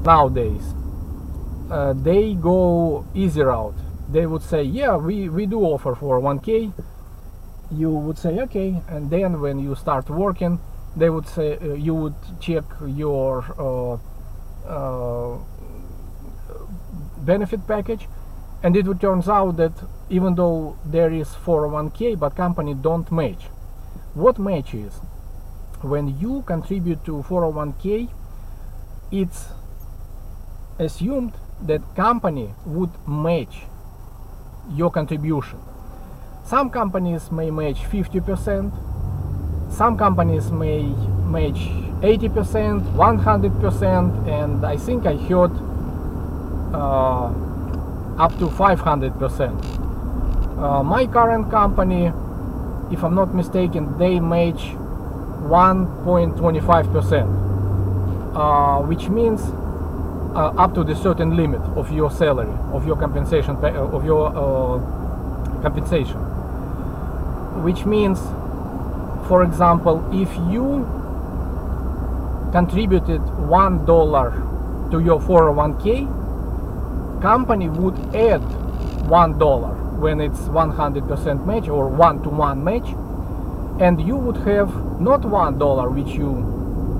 nowadays, they go easy route. They would say, yeah, we do offer 401k. You would say okay, and then when you start working, they would say you would check your benefit package, and it would turns out that even though there is 401k, but company don't match. What match is? When you contribute to 401k, it's assumed that company would match your contribution. Some companies may match 50%, some companies may match 80%, 100%, and I think I heard up to 500%. My current company, if I'm not mistaken, they match 1.25%, which means up to the certain limit of your salary, of your compensation, compensation. Which means, for example, if you contributed $1 to your 401k, company would add $1 when it's 100% match or 1-to-1 match, and you would have not $1 which you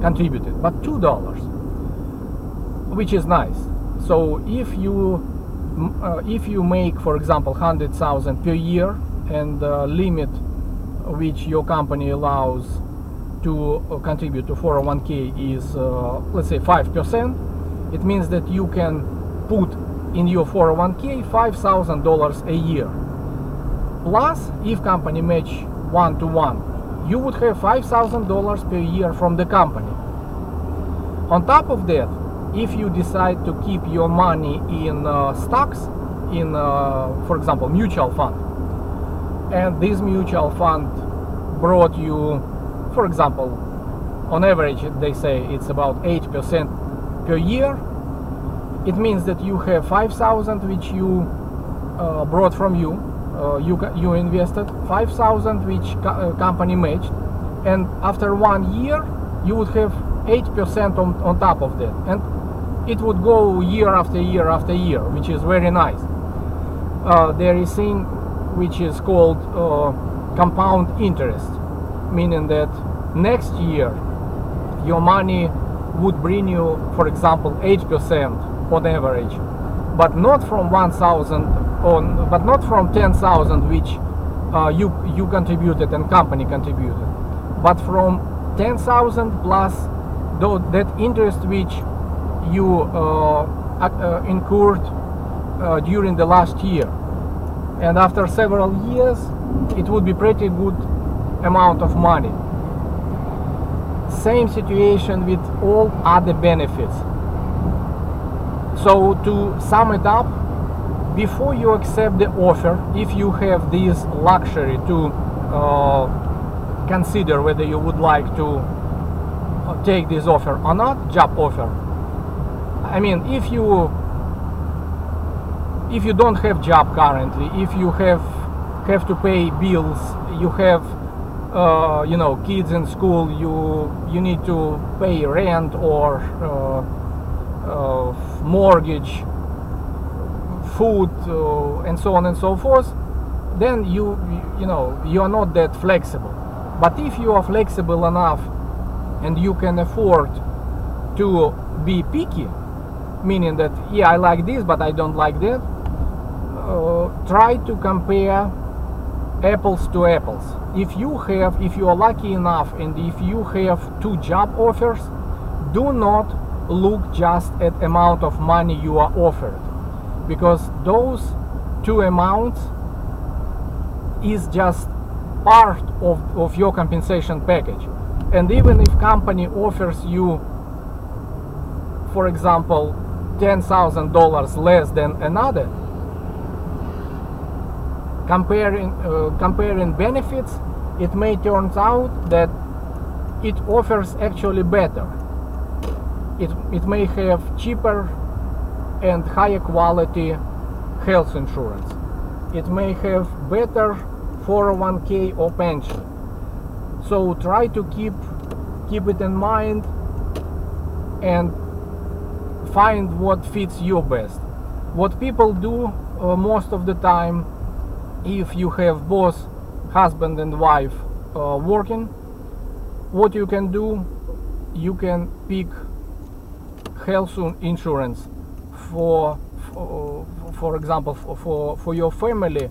contributed, but $2, which is nice. So if you make, for example, 100,000 per year, and the limit which your company allows to contribute to 401k is let's say 5%, it means that you can put in your 401k $5,000 a year. Plus, if company match 1-to-1, you would have $5,000 per year from the company. On top of that, if you decide to keep your money in stocks, in for example mutual fund, and this mutual fund brought you, for example, on average they say it's about 8% per year, it means that you have 5,000 which you brought from you, you invested 5,000 which company matched, and after 1 year you would have 8% on top of that, and it would go year after year after year, which is very nice. There is thing which is called compound interest, meaning that next year your money would bring you, for example, 8% on average, but not from 1,000 on, but not from 10,000 which you contributed and company contributed, but from 10,000 plus that interest which you incurred during the last year. And after several years, it would be pretty good amount of money. Same situation with all other benefits. So to sum it up, before you accept the offer, if you have this luxury to consider whether you would like to take this offer or not, job offer. I mean, if you don't have job currently, if you have to pay bills, you have kids in school, you need to pay rent or mortgage, food, and so on and so forth, then you are not that flexible. But if you are flexible enough and you can afford to be picky, meaning that yeah, I like this but I don't like that, try to compare apples to apples. If you are lucky enough and if you have 2 job offers, do not look just at amount of money you are offered, because those 2 amounts is just part of your compensation package. And even if company offers you, for example, $10,000 less than another, comparing benefits, it may turn out that it offers actually better. It may have cheaper and higher quality health insurance. It may have better 401k or pension. So try to keep it in mind and find what fits you best. What people do most of the time, if you have both husband and wife working, what you can do, you can pick health insurance for example for your family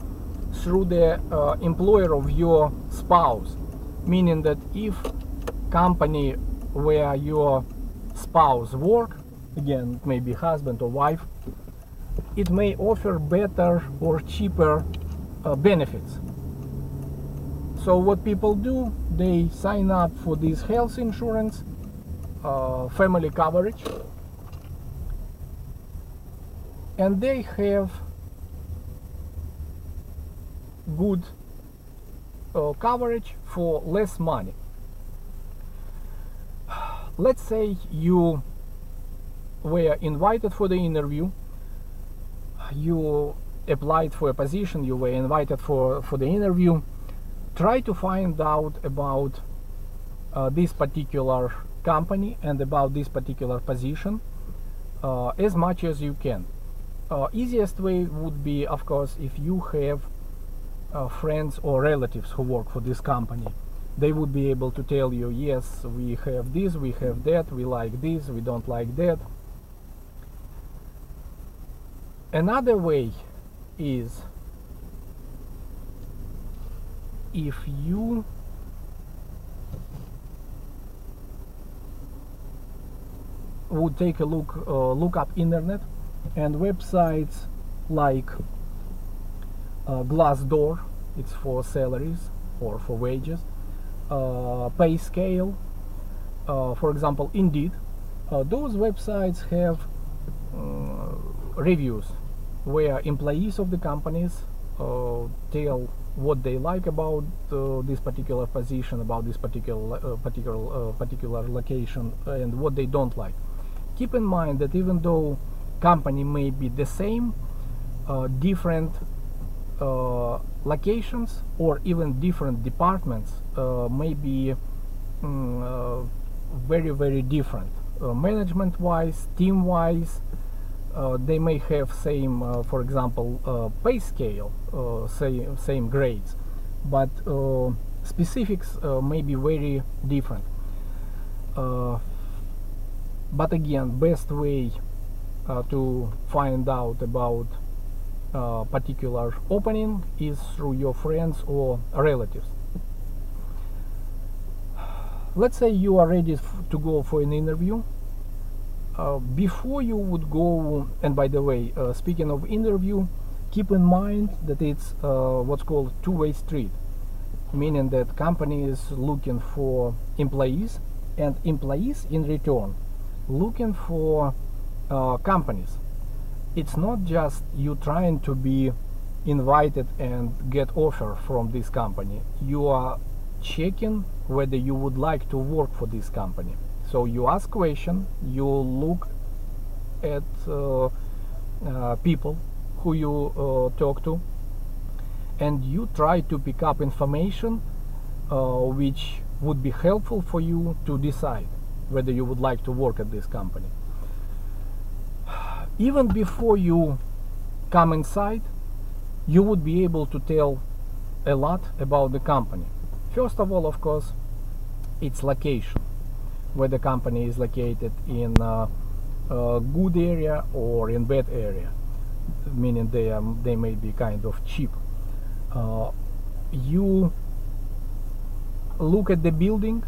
through the employer of your spouse, meaning that if company where your spouse work, again maybe husband or wife, it may offer better or cheaper benefits. So what people do, they sign up for this health insurance, family coverage, and they have good coverage for less money. Let's say you were invited for the interview, you applied for a position, you were invited for the interview. Try to find out about this particular company and about this particular position as much as you can. Easiest way would be, of course, if you have friends or relatives who work for this company. They would be able to tell you, yes, we have this, we have that, we like this, we don't like that. Another way is if you would take a look up internet and websites like Glassdoor, it's for salaries or for wages, Pay Scale, for example Indeed. Those websites have reviews where employees of the companies tell what they like about this particular position, about this particular location, and what they don't like. Keep in mind that even though company may be the same, different locations or even different departments may be very, very different. Management wise, team wise, they may have same, for example, pay scale, same grades, but specifics may be very different. But again, best way to find out about particular opening is through your friends or relatives. Let's say you are ready to go for an interview. Before you would go, and by the way, speaking of interview, keep in mind that it's what's called two-way street, meaning that company is looking for employees and employees in return looking for companies. It's not just you trying to be invited and get offer from this company. You are checking whether you would like to work for this company. So you ask question, you look at people who you talk to, and you try to pick up information which would be helpful for you to decide whether you would like to work at this company. Even before you come inside, you would be able to tell a lot about the company. First of all, of course, its location, where the company is located in a good area or in bad area, meaning they may be kind of cheap. You look at the building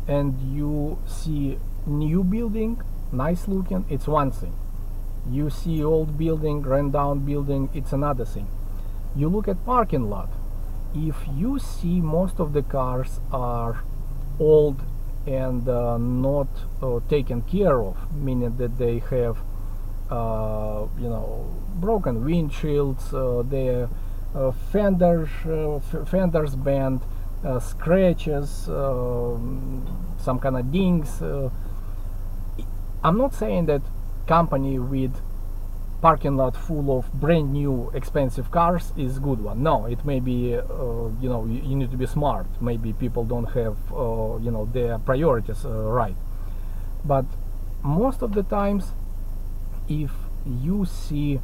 and you see new building, nice looking, it's one thing. You see old building, run down building, it's another thing. You look at parking lot. If you see most of the cars are old and not taken care of, meaning that they have broken windshields, their fenders bent, scratches, some kind of dings. I'm not saying that company with parking lot full of brand new expensive cars is good one. No, it may be you need to be smart. Maybe people don't have their priorities right. But most of the times if you see